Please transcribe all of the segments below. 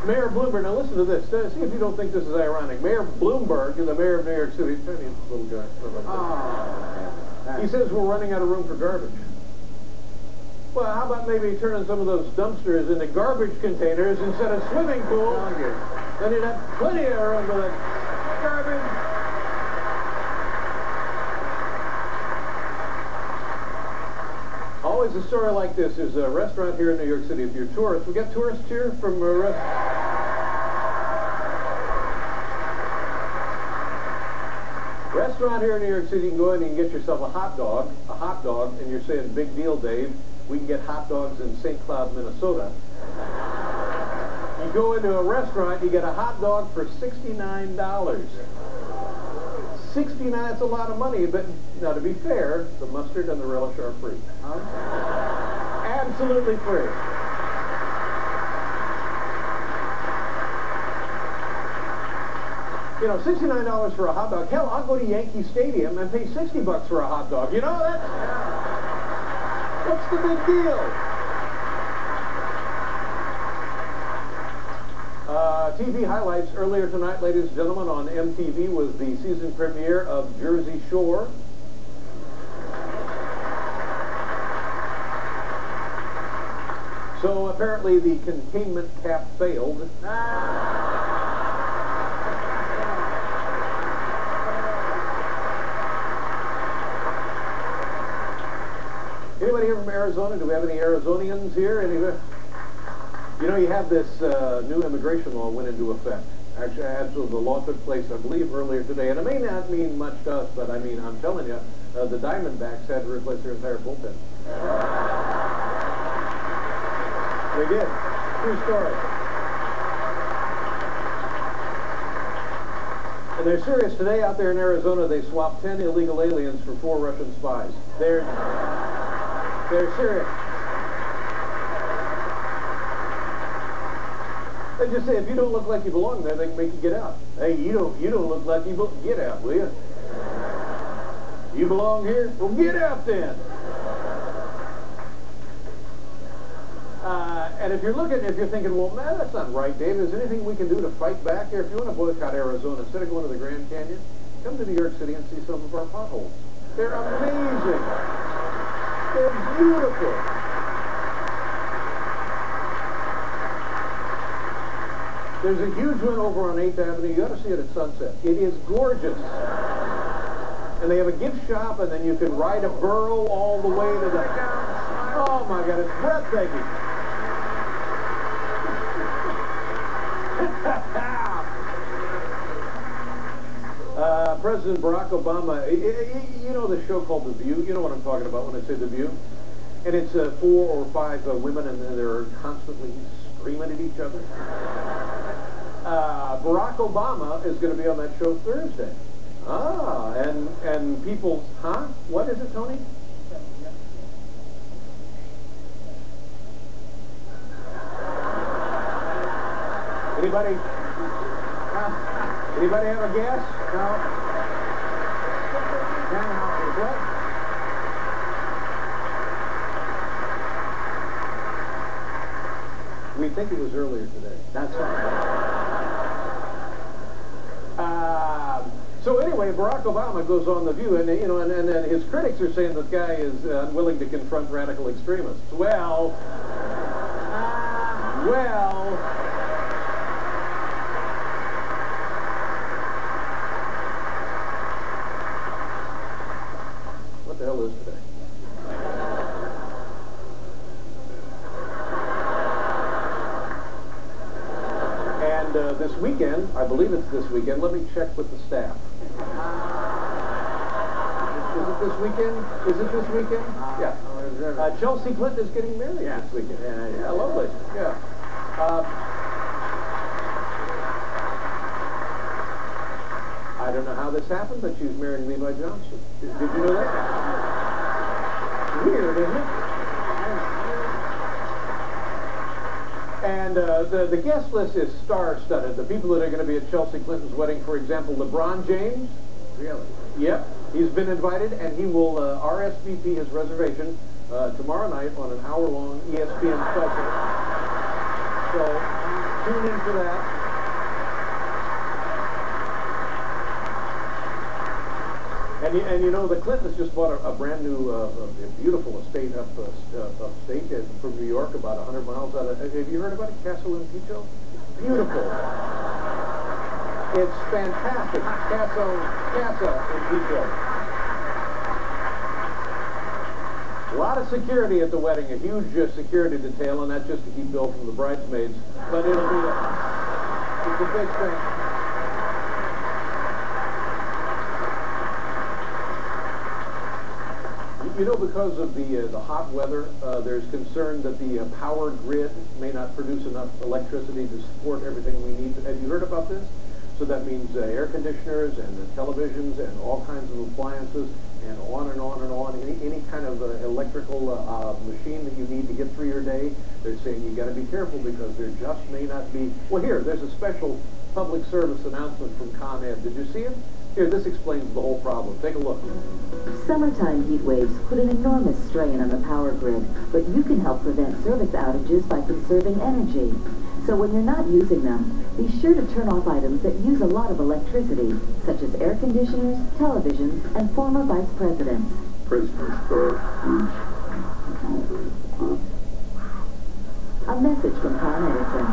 Mayor Bloomberg, now listen to this. See if you don't think this is ironic. Mayor Bloomberg, the mayor of New York City, tiny little guy. He says we're running out of room for garbage. Well, how about maybe turning some of those dumpsters into garbage containers instead of swimming pools? Then you'd have plenty of room for that garbage. Always a story like this is a restaurant here in New York City. If you're tourists, we got tourists here from a restaurant here in New York City. You can go in and you can get yourself a hot dog, and you're saying, big deal, Dave. We can get hot dogs in St. Cloud, Minnesota. You go into a restaurant, you get a hot dog for $69. 69, that's a lot of money, but now to be fair, the mustard and the relish are free. Absolutely free. You know, $69 for a hot dog. Hell, I'll go to Yankee Stadium and pay $60 for a hot dog. You know, what's the big deal? TV highlights earlier tonight, ladies and gentlemen, on MTV was the season premiere of Jersey Shore. So apparently the containment cap failed. Anybody here from Arizona? Do we have any Arizonians here? You know, you have this new immigration law went into effect. Actually, the law took place, I believe, earlier today. And it may not mean much to us, but I mean, I'm telling you, the Diamondbacks had to replace their entire bullpen. They did. True story. And they're serious. Today out there in Arizona, they swapped 10 illegal aliens for 4 Russian spies. They're serious. They just say, if you don't look like you belong there, they can make you get out. Hey, you don't look like you belong. Get out, will you? You belong here? Well, get out then. And if you're thinking, well, man, that's not right, Dave. Is there anything we can do to fight back here? If you want to boycott Arizona, instead of going to the Grand Canyon, come to New York City and see some of our potholes. They're amazing. They're beautiful. There's a huge one over on 8th Avenue. You got to see it at sunset. It is gorgeous. And they have a gift shop, and then you can ride a burro all the way to the... Oh, my God, it's breathtaking. President Barack Obama, you know the show called The View? You know what I'm talking about when I say The View? And it's 4 or 5 women, and they're constantly screaming at each other. Barack Obama is going to be on that show Thursday. And people, huh? What is it, Tony? Anybody? Anybody have a guess? No? What? We think it was earlier today. That's right. So anyway, Barack Obama goes on The View, and and his critics are saying the guy is unwilling to confront radical extremists. Well. What the hell is today? And this weekend, I believe it's this weekend. Let me check with the staff. Is it this weekend? Is it this weekend? Yeah. Chelsea Clinton is getting married this weekend. Yeah, lovely. Yeah. I don't know how this happened, but she's marrying Levi Johnson. Did you know that? Weird, isn't it? And the guest list is star-studded. The people that are going to be at Chelsea Clinton's wedding, for example, LeBron James. Really? Yep. He's been invited, and he will RSVP his reservation tomorrow night on an hour-long ESPN special. So... Tune in for that. And you know, the Clintons just bought a brand new, beautiful estate upstate from New York, about 100 miles out of. Have you heard about it, Castle in Picho? Beautiful. It's fantastic. Casa in Picho. A lot of security at the wedding, a huge security detail, and that's just to keep Bill from the bridesmaids. But it's a big thing. You know, because of the hot weather, there's concern that the power grid may not produce enough electricity to support everything we need. Have you heard about this? So that means air conditioners and televisions and all kinds of appliances and on and on and on. Any kind of electrical machine that you need to get through your day, they're saying you got to be careful because there just may not be. Well, here, there's a special public service announcement from Con Ed. Did you see it? Here, this explains the whole problem. Take a look. Summertime heat waves put an enormous strain on the power grid, but you can help prevent service outages by conserving energy. So when you're not using them, be sure to turn off items that use a lot of electricity, such as air conditioners, televisions, and former vice presidents. A message from Con Edison.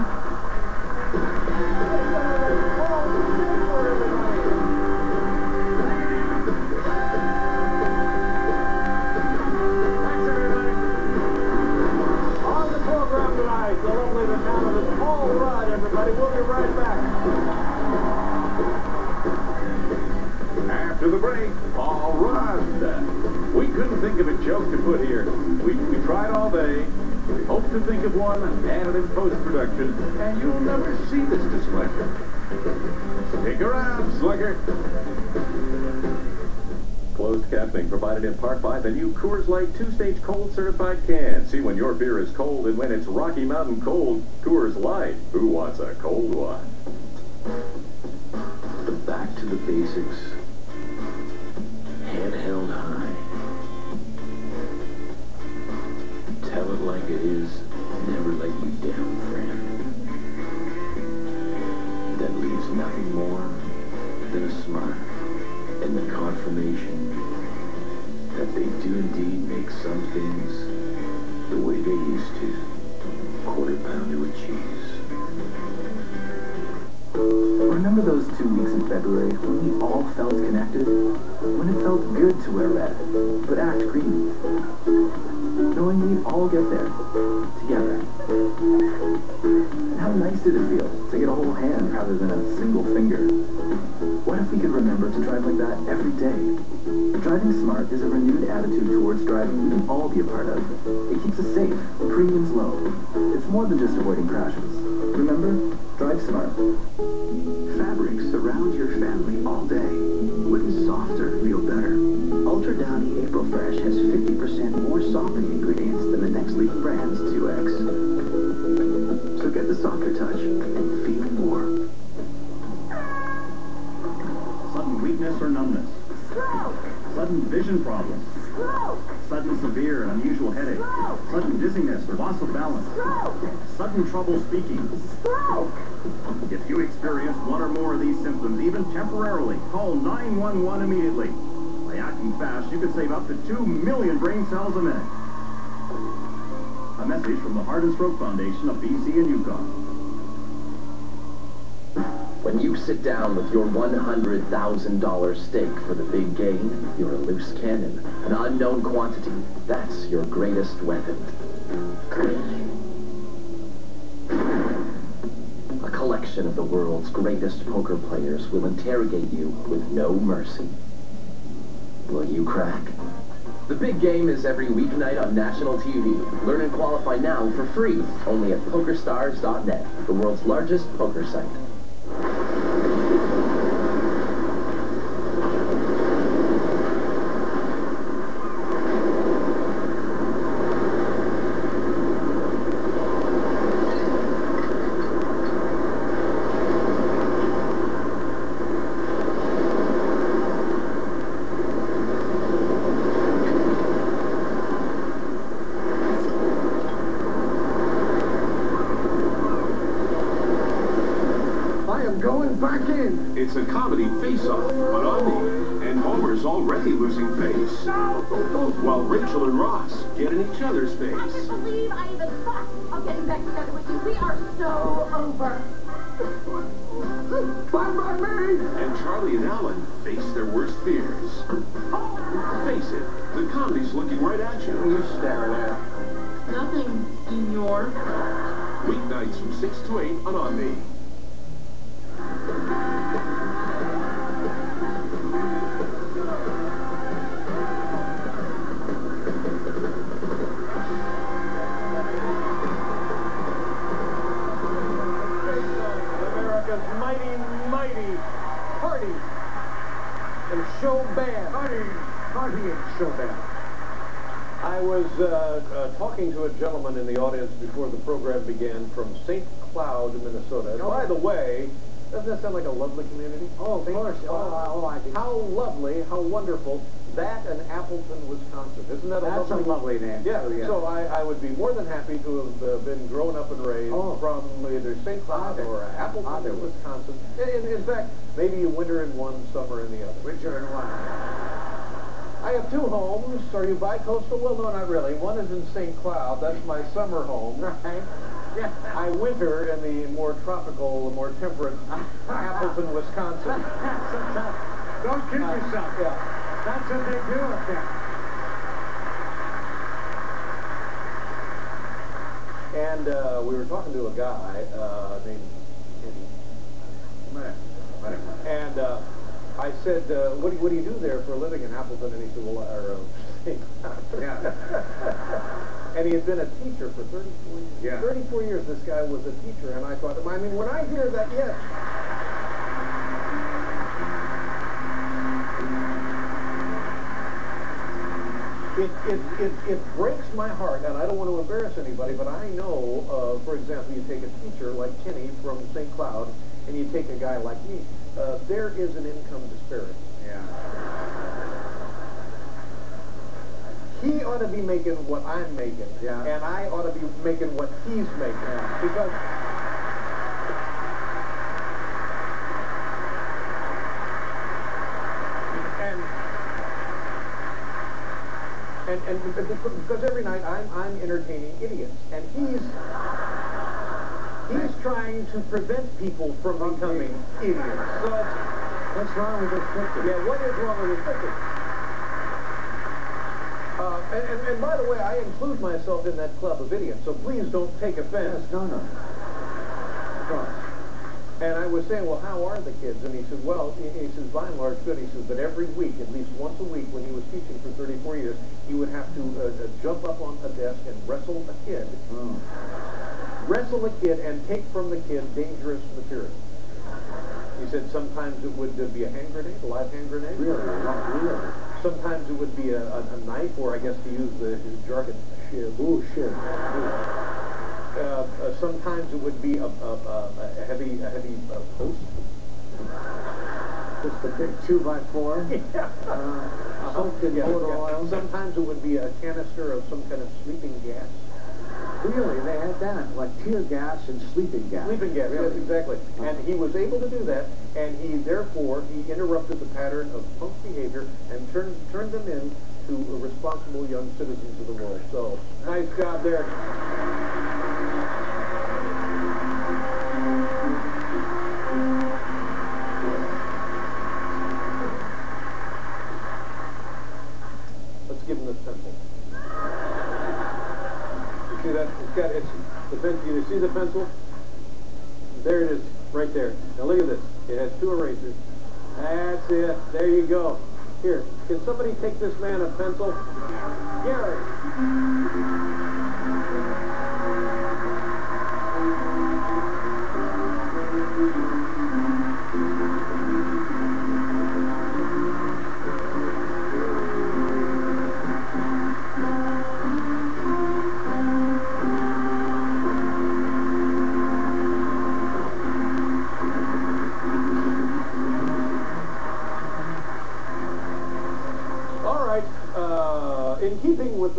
We'll be right back. After the break, all right. We couldn't think of a joke to put here. We tried all day. We hope to think of one and add it in post-production, and you'll never see this displeasure. Stick around, Slugger. Closed captioning provided in part by the new Coors Light 2-stage cold certified can. See when your beer is cold and when it's Rocky Mountain cold, Coors Light. Who wants a cold one? The back to the basics. Head held high. Tell it like it is. Never let you down, friend. That leaves nothing more than a smile and the confirmation that they do indeed make some things the way they used to. Quarter pounder with cheese. Remember those 2 weeks in February when we all felt connected? When it felt good to wear red, but act green? Knowing we'd all get there, together. And how nice did it feel to get a whole hand rather than a single finger? What if we could remember to drive like that every day? Driving smart is a renewed attitude towards driving we can all be a part of. It keeps us safe, premiums low. It's more than just avoiding crashes. Remember? Drive smart. Fabrics surround your family all day. Wouldn't softer feel better? Ultra Downy April Fresh has 50% more softening ingredients than the next leading brand's 2X. So get the softer touch and feel more. Sudden weakness or numbness. Stroke! Sudden vision problems. Stroke! Sudden severe and unusual headache. Stroke! Sudden dizziness or loss of balance. Stroke! Sudden trouble speaking. Stroke! If you experience one or more of these symptoms, even temporarily, call 911 immediately. By acting fast, you could save up to 2 million brain cells a minute. A message from the Heart and Stroke Foundation of BC and Yukon. When you sit down with your $100,000 stake for the big game, you're a loose cannon, an unknown quantity. That's your greatest weapon. A collection of the world's greatest poker players will interrogate you with no mercy. Will you crack? The big game is every weeknight on national TV. Learn and qualify now for free, only at PokerStars.net, the world's largest poker site. going back in. It's a comedy face-off on Omni, and Homer's already losing face. While Rachel and Ross get in each other's I can't face. believe I even thought of getting back together with you. We are so over. Bye-bye, me. And Charlie and Alan face their worst fears. Face it, the comedy's looking right at you. You're staring at. Nothing, senor. Weeknights from 6 to 8 on Omni. America's mighty party and show band. Party and show band. I was talking to a gentleman in the audience before the program began from St. Cloud, Minnesota. And by the way, doesn't that sound like a lovely community? Oh, of course. I do. How lovely, how wonderful. That and Appleton, Wisconsin. Isn't that That's a lovely name. Yeah, Oh, yeah. so I would be more than happy to have been grown up and raised from either St. Cloud or Appleton, Wisconsin. In fact, maybe a winter in one, summer in the other. Winter in one. I have two homes. Are you bi-coastal? Well, no, not really. One is in St. Cloud. That's my summer home. Right. Yeah. I winter in the more tropical, more temperate Appleton, Wisconsin. Don't kid yourself. Yeah. That's what they do up there. And we were talking to a guy named Kenny. And I said, what do you do there for a living in Appleton? And he said, well, Yeah. And he had been a teacher for 34 years. Yeah. 34 years this guy was a teacher. And I thought, I mean, when I hear that, yes. It breaks my heart, and I don't want to embarrass anybody, but I know, for example, you take a teacher like Kenny from St. Cloud, and you take a guy like me. There is an income disparity. Yeah. He ought to be making what I'm making, and I ought to be making what he's making, because... And because every night I'm entertaining idiots, and he's trying to prevent people from becoming idiots. So What's wrong with this picture? yeah, what is wrong with this picture? And by the way, I include myself in that club of idiots, so please don't take offense. Yes, no. Of course. And I was saying, well, how are the kids? And he said, well, he says, by and large, good. He says, but every week, at least once a week, when he was teaching for 34 years, he would have to jump up on a desk and wrestle a kid. Wrestle a kid and take from the kid dangerous material. He said sometimes it would be a hand grenade, a live hand grenade. Really? Not really? Sometimes it would be a knife, or I guess to use his jargon, a shiv. Ooh, shit. Sometimes it would be a heavy post. Just a big 2x4. Soaked in motor oil. Sometimes it would be a canister of some kind of sleeping gas. Really? They had that, like tear gas and sleeping gas. Sleeping gas, Really? yes, exactly. And he was able to do that, and he interrupted the pattern of punk behavior and turned them into responsible young citizens of the world. So, nice job there. Let's give him this pencil. You see that? It's the pencil. You see the pencil? There it is, right there. Now look at this. It has two erasers. That's it. There you go. Here, can somebody take this man a pencil? Gary. In keeping with the